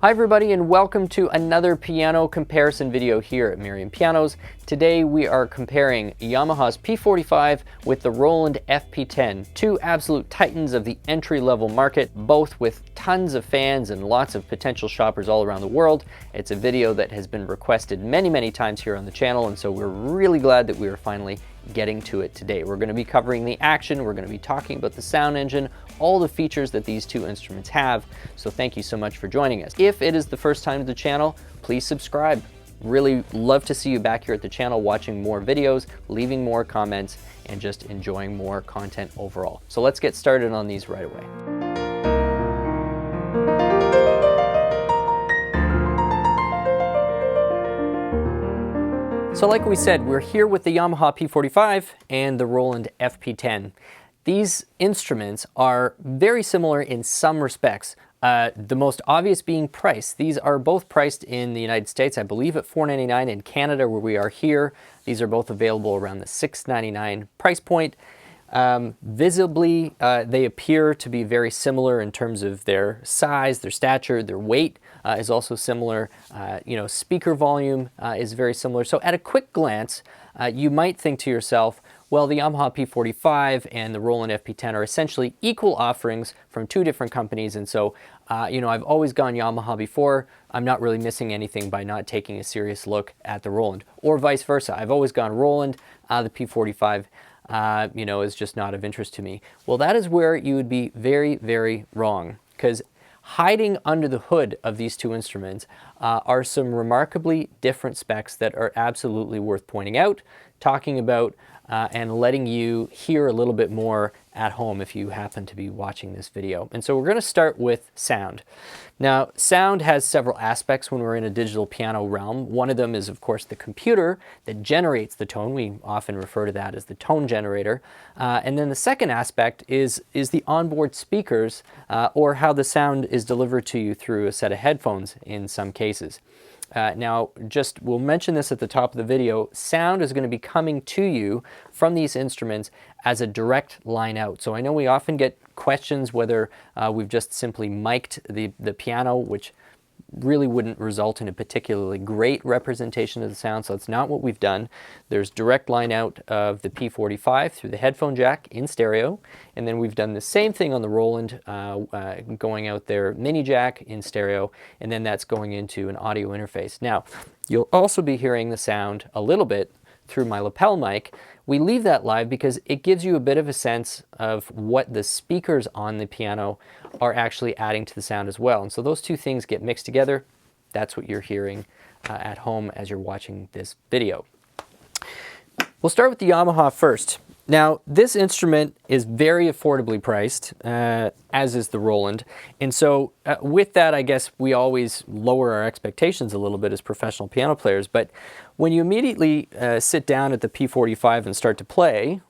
Hi everybody and welcome to another piano comparison video here at Merriam Pianos. Today we are comparing Yamaha's P45 with the Roland FP10, two absolute titans of the entry-level market, both with tons of fans and lots of potential shoppers all around the world. It's a video that has been requested many times here on the channel, and so we're really glad that we are finally getting to it today. We're going to be covering the action, we're going to be talking about the sound engine, all the features that these two instruments have, so thank you so much for joining us. If it is the first time to the channel, please subscribe. Really love to see you back here at the channel watching more videos, leaving more comments, and just enjoying more content overall. So let's get started on these right away. So like we said, we're here with the Yamaha P45 and the Roland FP10. These instruments are very similar in some respects. The most obvious being price. These are both priced in the United States, I believe at $499. In Canada, where we are here, these are both available around the $699 price point. Visibly, they appear to be very similar in terms of their size, their stature, their weight is also similar. Speaker volume is very similar. So at a quick glance, you might think to yourself, well, the Yamaha P45 and the Roland FP10 are essentially equal offerings from two different companies, and so I've always gone Yamaha before. I'm not really missing anything by not taking a serious look at the Roland, or vice versa. I've always gone Roland, the P45 is just not of interest to me. Well, that is where you would be very wrong, because hiding under the hood of these two instruments are some remarkably different specs that are absolutely worth pointing out, talking about, and letting you hear a little bit more at home if you happen to be watching this video. And so we're going to start with sound. Now, sound has several aspects when we're in a digital piano realm. One of them is, of course, the computer that generates the tone. We often refer to that as the tone generator. And then the second aspect is the onboard speakers, or how the sound is delivered to you through a set of headphones in some cases. Now, we'll mention this at the top of the video, sound is going to be coming to you from these instruments as a direct line out. So I know we often get questions whether we've just simply mic'd the piano, which really wouldn't result in a particularly great representation of the sound, so that's not what we've done. There's direct line out of the P45 through the headphone jack in stereo, and then we've done the same thing on the Roland, going out their mini jack in stereo, and then that's going into an audio interface. Now, you'll also be hearing the sound a little bit through my lapel mic. We leave that live because it gives you a bit of a sense of what the speakers on the piano are actually adding to the sound as well. And so those two things get mixed together. That's what you're hearing at home as you're watching this video. We'll start with the Yamaha first. Now, this instrument is very affordably priced, as is the Roland. And so with that, I guess we always lower our expectations a little bit as professional piano players. But when you immediately sit down at the P45 and start to play,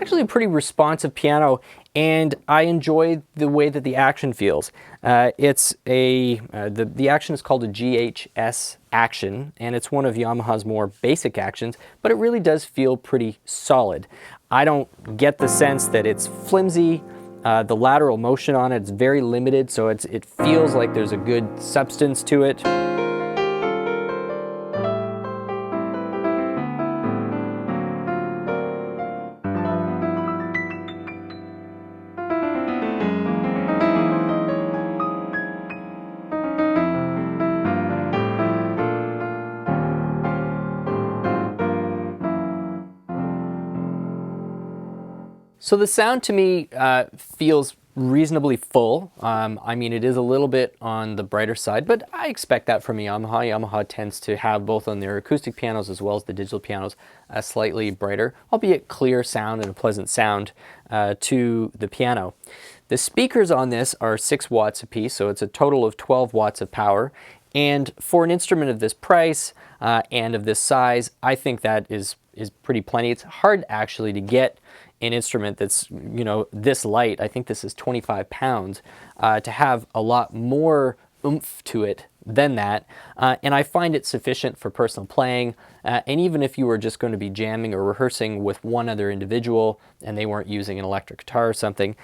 actually a pretty responsive piano, and I enjoy the way that the action feels. The action is called a GHS action, and it's one of Yamaha's more basic actions, but it really does feel pretty solid. I don't get the sense that it's flimsy. The lateral motion on it is very limited, so it feels like there's a good substance to it. So the sound to me feels reasonably full. I mean, it is a little bit on the brighter side, but I expect that from Yamaha. Yamaha tends to have, both on their acoustic pianos as well as the digital pianos, a slightly brighter, albeit clear sound and a pleasant sound to the piano. The speakers on this are 6 watts apiece, so it's a total of 12 watts of power. And for an instrument of this price and of this size, I think that is pretty plenty. It's hard actually to get an instrument that's, you know, this light, I think this is 25 pounds, to have a lot more oomph to it than that. And I find it sufficient for personal playing. And even if you were just going to be jamming or rehearsing with one other individual and they weren't using an electric guitar or something,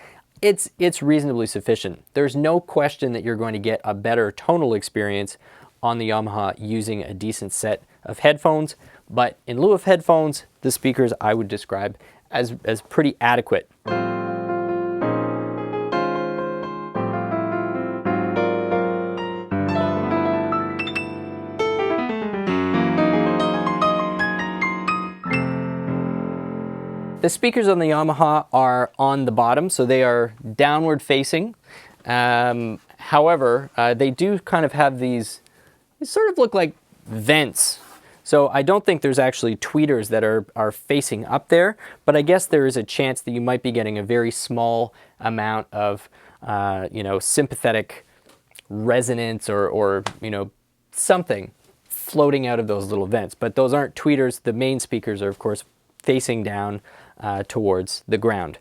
it's reasonably sufficient. There's no question that you're going to get a better tonal experience on the Yamaha using a decent set of headphones, but in lieu of headphones, the speakers I would describe as pretty adequate. The speakers on the Yamaha are on the bottom, so they are downward facing. However, they do kind of have these, they sort of look like vents. So I don't think there's actually tweeters that are facing up there, but I guess there is a chance that you might be getting a very small amount of, you know, sympathetic resonance or, you know, something floating out of those little vents. But those aren't tweeters. The main speakers are, of course, facing down towards the ground.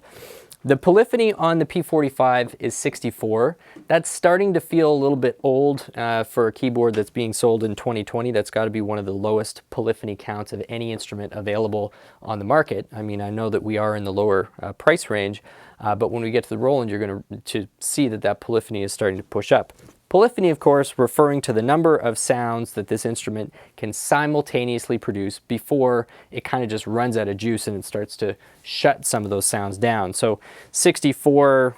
The Polyphony on the P45 is 64. That's starting to feel a little bit old for a keyboard that's being sold in 2020. That's got to be one of the lowest Polyphony counts of any instrument available on the market. I mean, I know that we are in the lower price range, but when we get to the Roland, you're going to see that that Polyphony is starting to push up. Polyphony, of course, referring to the number of sounds that this instrument can simultaneously produce before it kind of just runs out of juice and it starts to shut some of those sounds down. So 64.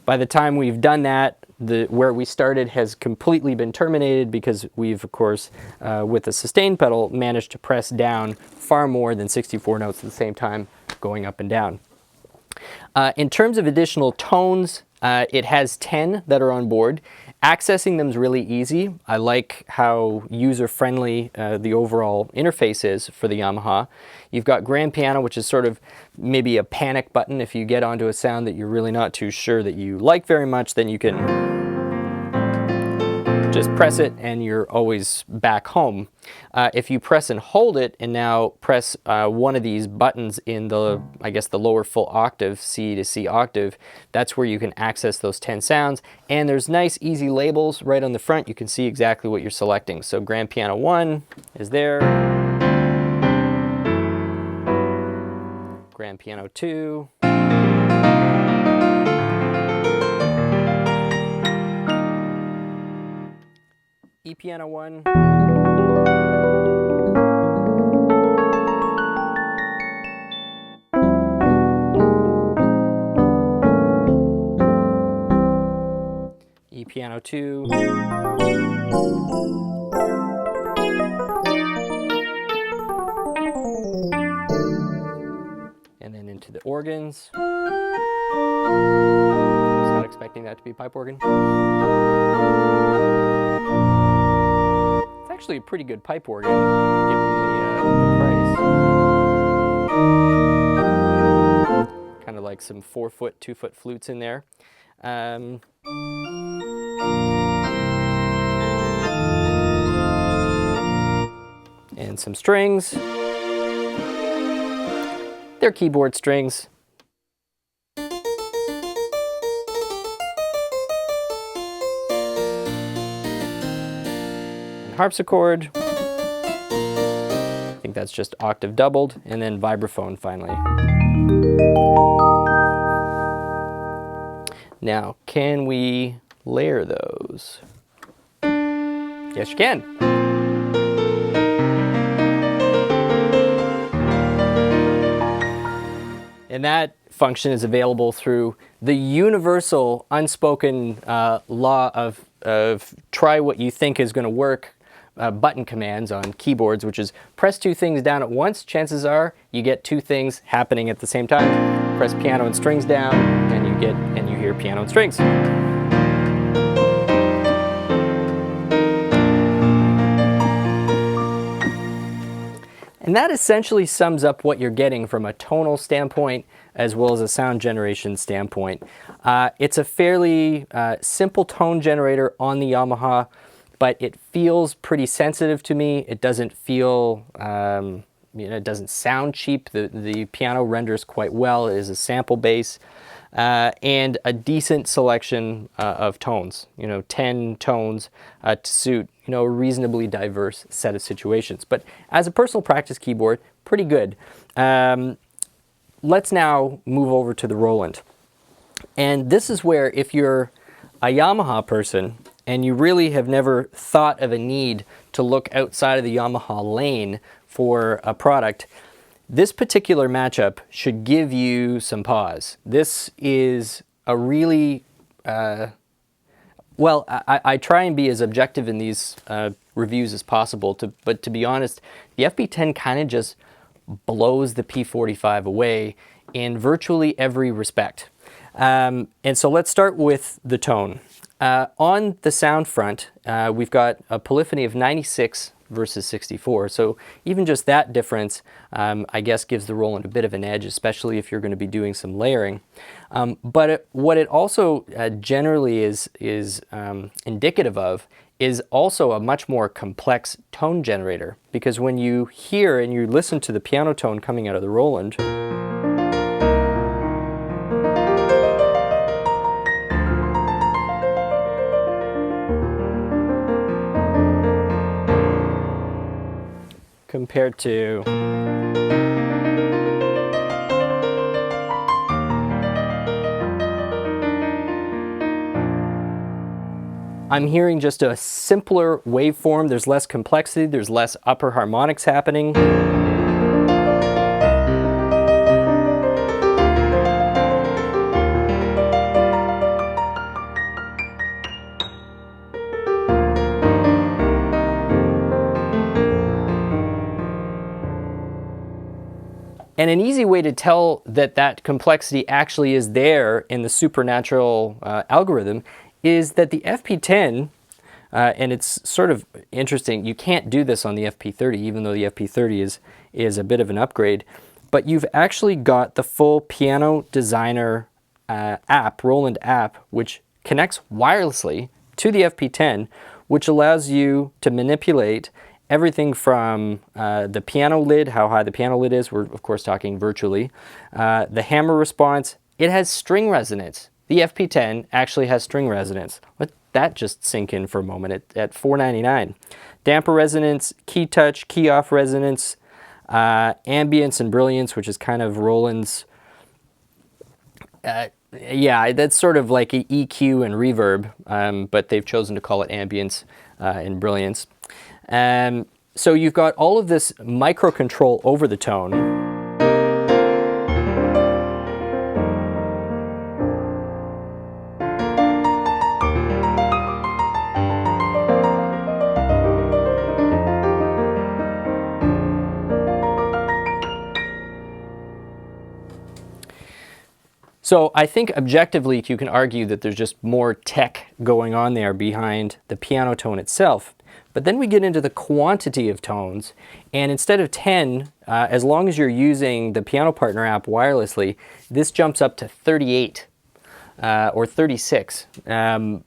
By the time we've done that, where we started has completely been terminated because we've, of course, with the sustain pedal, managed to press down far more than 64 notes at the same time, going up and down. In terms of additional tones, it has 10 that are on board. Accessing them is really easy. I like how user-friendly the overall interface is for the Yamaha. You've got grand piano, which is sort of maybe a panic button. If you get onto a sound that you're really not too sure that you like very much, then you can just press it and you're always back home. If you press and hold it and now press one of these buttons in the, I guess, the lower full octave, C to C octave, that's where you can access those 10 sounds. And there's nice easy labels right on the front. You can see exactly what you're selecting. So grand piano 1 is there. Grand piano 2. E piano 1. E piano 2. And then into the organs. I was not expecting that to be a pipe organ. Actually a pretty good pipe organ given the price. Kind of like some 4-foot, 2-foot flutes in there. And some strings. They're keyboard strings. Harpsichord. I think that's just octave doubled, and then vibraphone finally. Now, can we layer those? Yes, you can. And that function is available through the universal unspoken law of try what you think is going to work button commands on keyboards, which is press 2 things down at once. Chances are you get 2 things happening at the same time. Press piano and strings down, and you hear piano and strings. And that essentially sums up what you're getting from a tonal standpoint as well as a sound generation standpoint. It's a fairly simple tone generator on the Yamaha. but it feels pretty sensitive to me. It doesn't feel, it doesn't sound cheap. The piano renders quite well. It is a sample bass. And a decent selection of tones, 10 tones to suit, a reasonably diverse set of situations. But as a personal practice keyboard, pretty good. Let's now move over to the Roland. And this is where, if you're a Yamaha person and you really have never thought of a need to look outside of the Yamaha lane for a product, this particular matchup should give you some pause. This is a really, well, I try and be as objective in these reviews as possible, but to be honest, the FP10 kind of just blows the P45 away in virtually every respect. And so let's start with the tone. On the sound front, we've got a polyphony of 96 versus 64. So even just that difference, I guess, gives the Roland a bit of an edge, especially if you're going to be doing some layering. But what it also generally is indicative of is also a much more complex tone generator, because when you hear and you listen to the piano tone coming out of the Roland, compared to I'm hearing just a simpler waveform. There's less complexity, there's less upper harmonics happening. And an easy way to tell that that complexity actually is there in the supernatural algorithm is that the FP10, and it's sort of interesting, you can't do this on the FP30, even though the FP30 is a bit of an upgrade, but you've actually got the full Piano Designer app, Roland app, which connects wirelessly to the FP10, which allows you to manipulate everything from the piano lid, how high the piano lid is, we're of course talking virtually, the hammer response. It has string resonance. The FP10 actually has string resonance. Let that just sink in for a moment at $499. Damper resonance, key touch, key off resonance, ambience and brilliance, which is kind of Roland's, yeah, that's sort of like EQ and reverb, but they've chosen to call it ambience and brilliance. So you've got all of this micro control over the tone. So I think objectively you can argue that there's just more tech going on there behind the piano tone itself. But then we get into the quantity of tones, and instead of 10, as long as you're using the Piano Partner app wirelessly, this jumps up to 38 or 36. And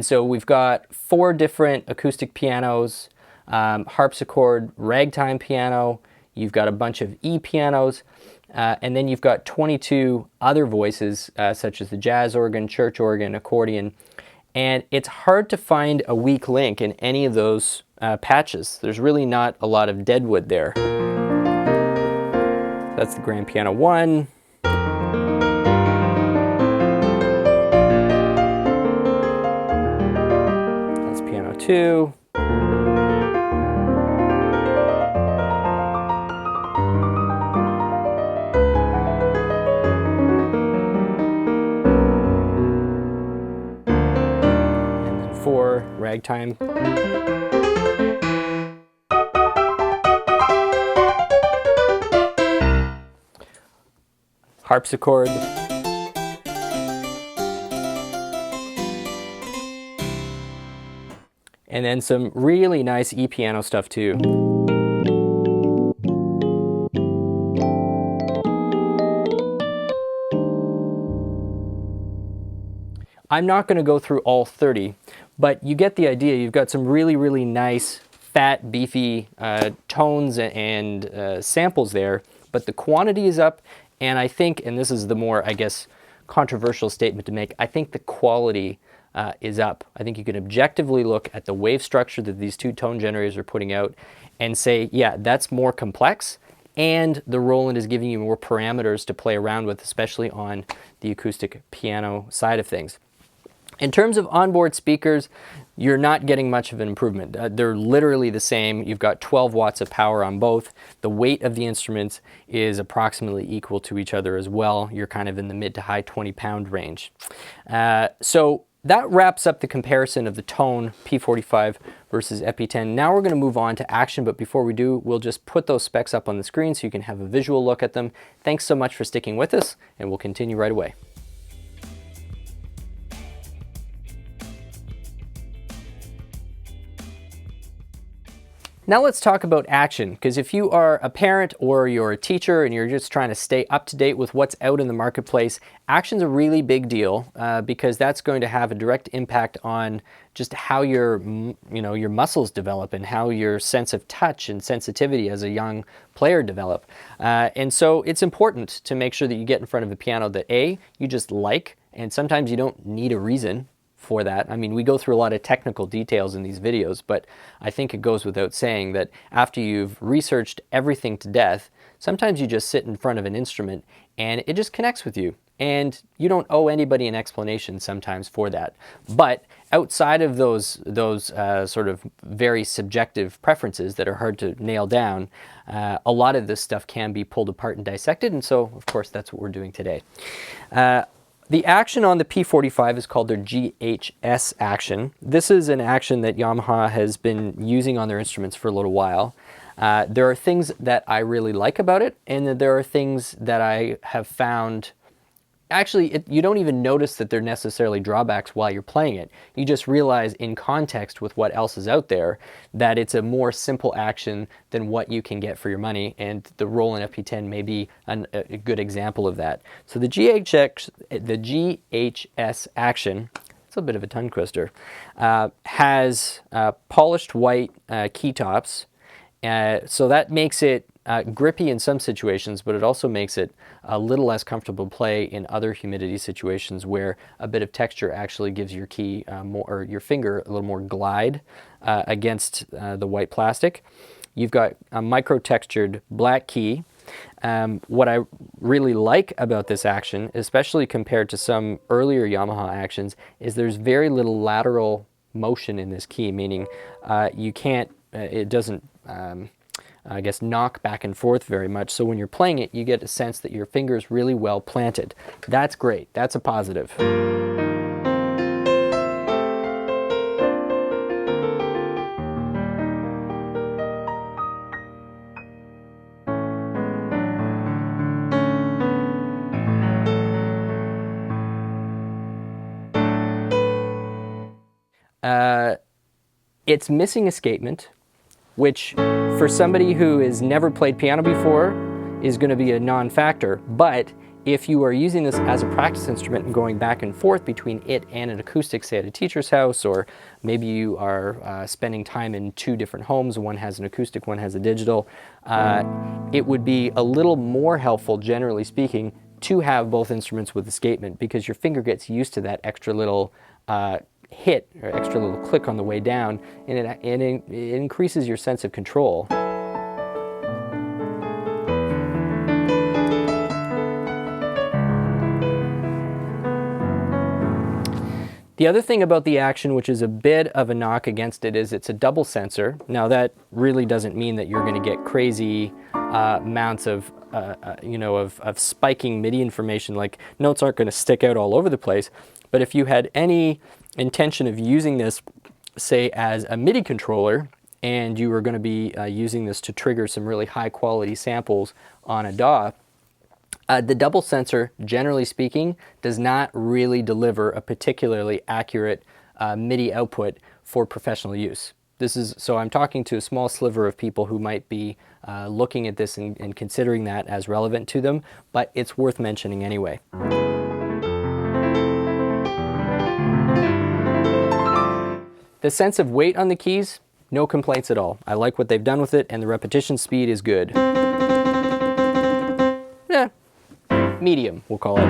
so we've got 4 different acoustic pianos, harpsichord, ragtime piano, you've got a bunch of E pianos, and then you've got 22 other voices, such as the jazz organ, church organ, accordion. And it's hard to find a weak link in any of those patches. There's really not a lot of deadwood there. That's the grand piano 1. That's piano 2. Ragtime. Harpsichord. And then some really nice E piano stuff too. I'm not going to go through all 30, But you get the idea. You've got some really, really nice, fat, beefy tones and samples there, but the quantity is up, and I think, and this is the more, I guess, controversial statement to make, I think the quality is up. I think you can objectively look at the wave structure that these two tone generators are putting out and say, yeah, that's more complex, and the Roland is giving you more parameters to play around with, especially on the acoustic piano side of things. In terms of onboard speakers, you're not getting much of an improvement. They're literally the same. You've got 12 watts of power on both. The weight of the instruments is approximately equal to each other as well. You're kind of in the mid to high 20-pound range. So that wraps up the comparison of the Tone P45 versus FP10. Now we're going to move on to action, but before we do, we'll just put those specs up on the screen so you can have a visual look at them. Thanks so much for sticking with us, and we'll continue right away. Now let's talk about action, because if you are a parent or you're a teacher and you're just trying to stay up to date with what's out in the marketplace, action's a really big deal because that's going to have a direct impact on just how your muscles develop and how your sense of touch and sensitivity as a young player develop. And so it's important to make sure that you get in front of a piano that A, you just like, and sometimes you don't need a reason for that. I mean, we go through a lot of technical details in these videos, but I think it goes without saying that after you've researched everything to death, sometimes you just sit in front of an instrument and it just connects with you. And you don't owe anybody an explanation sometimes for that. But outside of those sort of very subjective preferences that are hard to nail down, a lot of this stuff can be pulled apart and dissected, and so, of course, that's what we're doing today. The action on the P45 is called their GHS action. This is an action that Yamaha has been using on their instruments for a little while. There are things that I really like about it, and there are things that I have found. Actually, you don't even notice that they're necessarily drawbacks while you're playing it. You just realize in context with what else is out there that it's a more simple action than what you can get for your money, and the Roland FP10 may be a good example of that. So the GHS action, it's a bit of a tongue twister, has polished white key tops, so that makes it grippy in some situations, but it also makes it a little less comfortable to play in other humidity situations where a bit of texture actually gives your key or your finger a little more glide against the white plastic. You've got a micro-textured black key. What I really like about this action, especially compared to some earlier Yamaha actions, is there's very little lateral motion in this key, meaning it doesn't I guess knock back and forth very much. So when you're playing it, you get a sense that your finger is really well planted. That's great. That's a positive. It's missing escapement, which for somebody who has never played piano before is going to be a non-factor. But if you are using this as a practice instrument and going back and forth between it and an acoustic, say at a teacher's house, or maybe you are spending time in two different homes, one has an acoustic, one has a digital, it would be a little more helpful, generally speaking, to have both instruments with escapement, because your finger gets used to that extra little hit or extra little click on the way down, and it increases your sense of control. The other thing about the action, which is a bit of a knock against it, is it's a double sensor. Now that really doesn't mean that you're going to get crazy amounts of spiking MIDI information, like notes aren't going to stick out all over the place. But if you had any intention of using this, say, as a MIDI controller, and you were going to be using this to trigger some really high quality samples on a DAW, the double sensor, generally speaking, does not really deliver a particularly accurate MIDI output for professional use. So I'm talking to a small sliver of people who might be looking at this and considering that as relevant to them, but it's worth mentioning anyway. The sense of weight on the keys, no complaints at all. I like what they've done with it, and the repetition speed is good. Yeah, medium, we'll call it.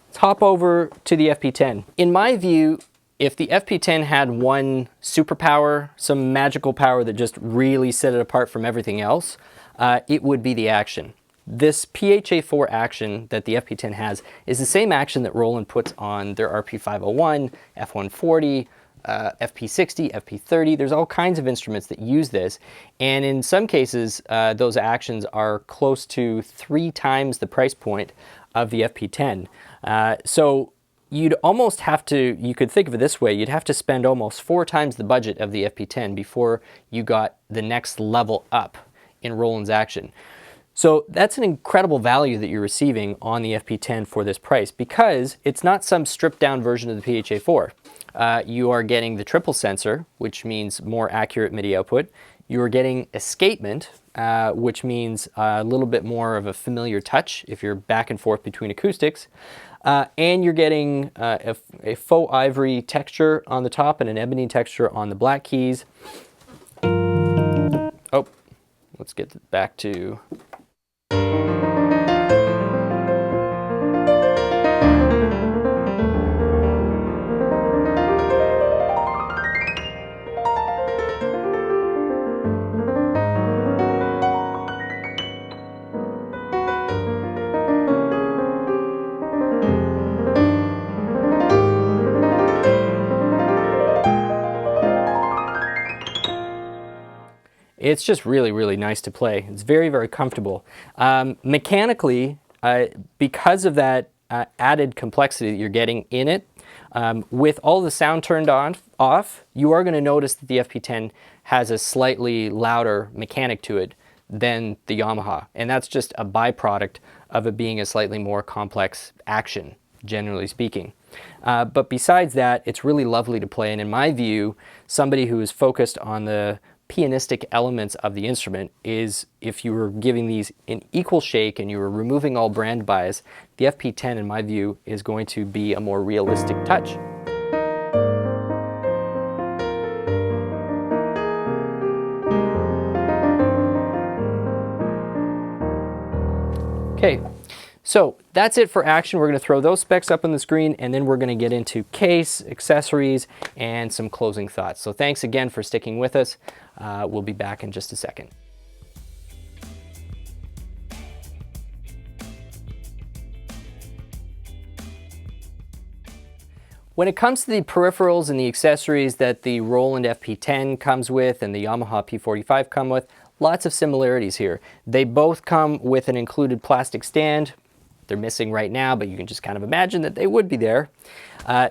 Let's hop over to the FP10. In my view, if the FP10 had one superpower, some magical power that just really set it apart from everything else, it would be the action. This PHA4 action that the FP10 has is the same action that Roland puts on their RP501, F140, FP60, FP30. There's all kinds of instruments that use this, and in some cases those actions are close to 3 times the price point of the FP10. So you'd almost have to, you could think of it this way, you'd have to spend almost 4 times the budget of the FP10 before you got the next level up in Roland's action. So that's an incredible value that you're receiving on the FP10 for this price, because it's not some stripped down version of the PHA4. You are getting the triple sensor, which means more accurate MIDI output. You are getting escapement, which means a little bit more of a familiar touch if you're back and forth between acoustics. And you're getting a faux ivory texture on the top and an ebony texture on the black keys. Oh, let's get back to... It's just really, really nice to play. It's very, very comfortable. Mechanically, because of that added complexity that you're getting in it, with all the sound turned off, you are going to notice that the FP10 has a slightly louder mechanic to it than the Yamaha. And that's just a byproduct of it being a slightly more complex action, generally speaking. But besides that, it's really lovely to play. And in my view, somebody who is focused on the pianistic elements of the instrument is, if you were giving these an equal shake and you were removing all brand bias, the FP10 in my view is going to be a more realistic touch. Okay, so that's it for action. We're going to throw those specs up on the screen, and then we're going to get into case, accessories, and some closing thoughts. So thanks again for sticking with us. We'll be back in just a second. When it comes to the peripherals and the accessories that the Roland FP10 comes with and the Yamaha P45 come with, lots of similarities here. They both come with an included plastic stand. They're missing right now, but you can just kind of imagine that they would be there.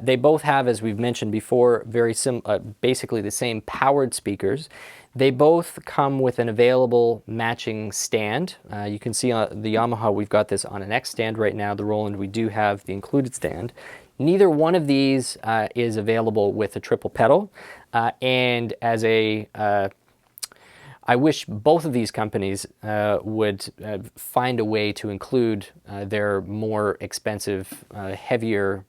They both have, as we've mentioned before, basically the same powered speakers. They both come with an available matching stand. You can see on the Yamaha, we've got this on an X stand right now. The Roland, we do have the included stand. Neither one of these is available with a triple pedal. And as a I wish both of these companies would find a way to include their more expensive, heavier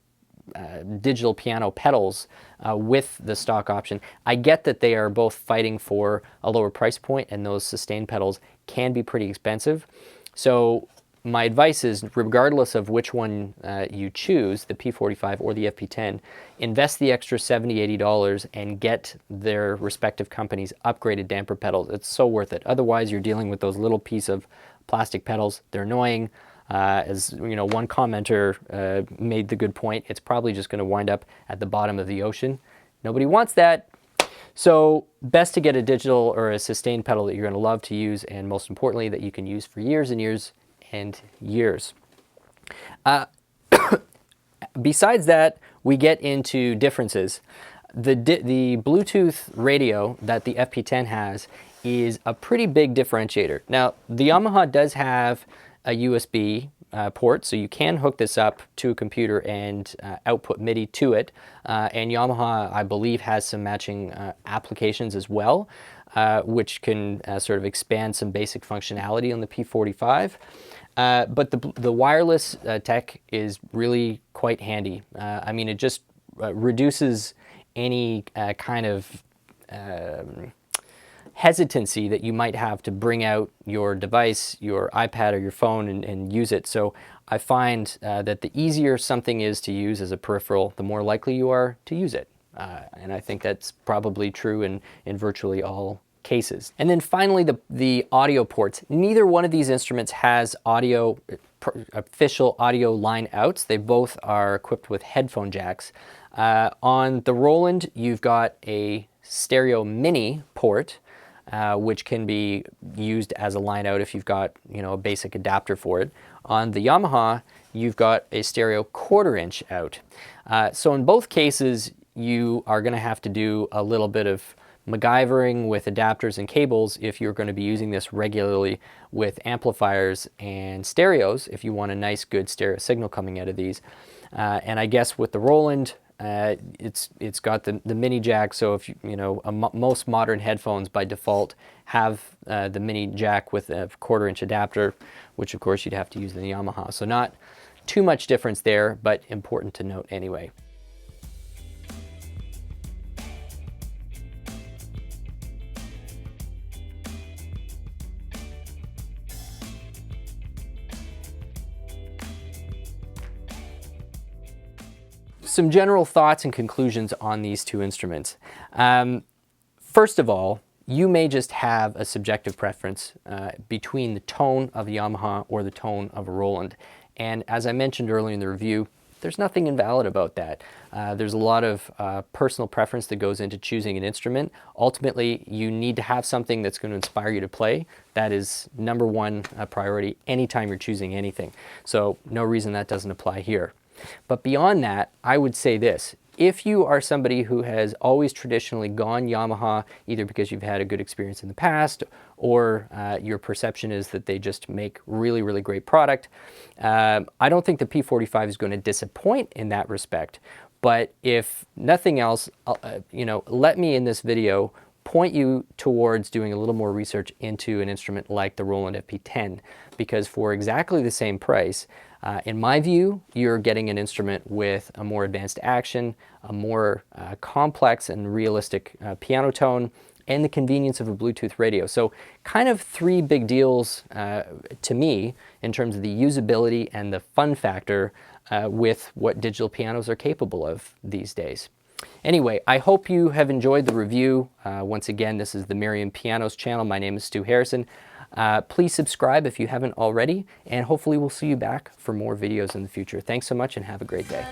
digital piano pedals with the stock option. I get that they are both fighting for a lower price point, and those sustain pedals can be pretty expensive. So my advice is, regardless of which one you choose, the P45 or the FP10, invest the extra $70, $80 and get their respective companies' upgraded damper pedals. It's so worth it. Otherwise, you're dealing with those little piece of plastic pedals. They're annoying. As you know, one commenter made the good point, it's probably just going to wind up at the bottom of the ocean. Nobody wants that. So best to get a digital or a sustain pedal that you're going to love to use, and most importantly, that you can use for years and years and years. Besides that, we get into differences. The Bluetooth radio that the FP10 has is a pretty big differentiator. Now, the Yamaha does have a USB port, so you can hook this up to a computer and output MIDI to it. And Yamaha, I believe, has some matching applications as well, which can sort of expand some basic functionality on the P45. But the wireless tech is really quite handy. I mean, it just reduces any kind of hesitancy that you might have to bring out your device, your iPad or your phone, and use it. So I find that the easier something is to use as a peripheral, the more likely you are to use it. And I think that's probably true in virtually all cases. And then finally, the audio ports. Neither one of these instruments has official audio line outs. They both are equipped with headphone jacks. On the Roland, you've got a stereo mini port, which can be used as a line out if you've got, you know, a basic adapter for it. On the Yamaha, you've got a stereo 1/4 inch out. So in both cases, you are going to have to do a little bit of MacGyvering with adapters and cables if you're going to be using this regularly with amplifiers and stereos, if you want a nice good stereo signal coming out of these. And I guess with the Roland, it's got the mini jack, so if you know, most modern headphones by default have the mini jack with a 1/4 inch adapter, which of course you'd have to use in the Yamaha. So not too much difference there, but important to note anyway. Some general thoughts and conclusions on these two instruments. First of all, you may just have a subjective preference between the tone of a Yamaha or the tone of a Roland. And as I mentioned earlier in the review, there's nothing invalid about that. There's a lot of personal preference that goes into choosing an instrument. Ultimately, you need to have something that's going to inspire you to play. That is number one priority anytime you're choosing anything. So no reason that doesn't apply here. But beyond that, I would say this. If you are somebody who has always traditionally gone Yamaha, either because you've had a good experience in the past or your perception is that they just make really, really great product, I don't think the P45 is going to disappoint in that respect. But if nothing else, you know, let me in this video point you towards doing a little more research into an instrument like the Roland FP10, because for exactly the same price, in my view, you're getting an instrument with a more advanced action, a more complex and realistic piano tone, and the convenience of a Bluetooth radio. So kind of three big deals to me in terms of the usability and the fun factor with what digital pianos are capable of these days. Anyway, I hope you have enjoyed the review. Once again, this is the Merriam Pianos channel. My name is Stu Harrison. Please subscribe if you haven't already, and hopefully we'll see you back for more videos in the future. Thanks so much and have a great day.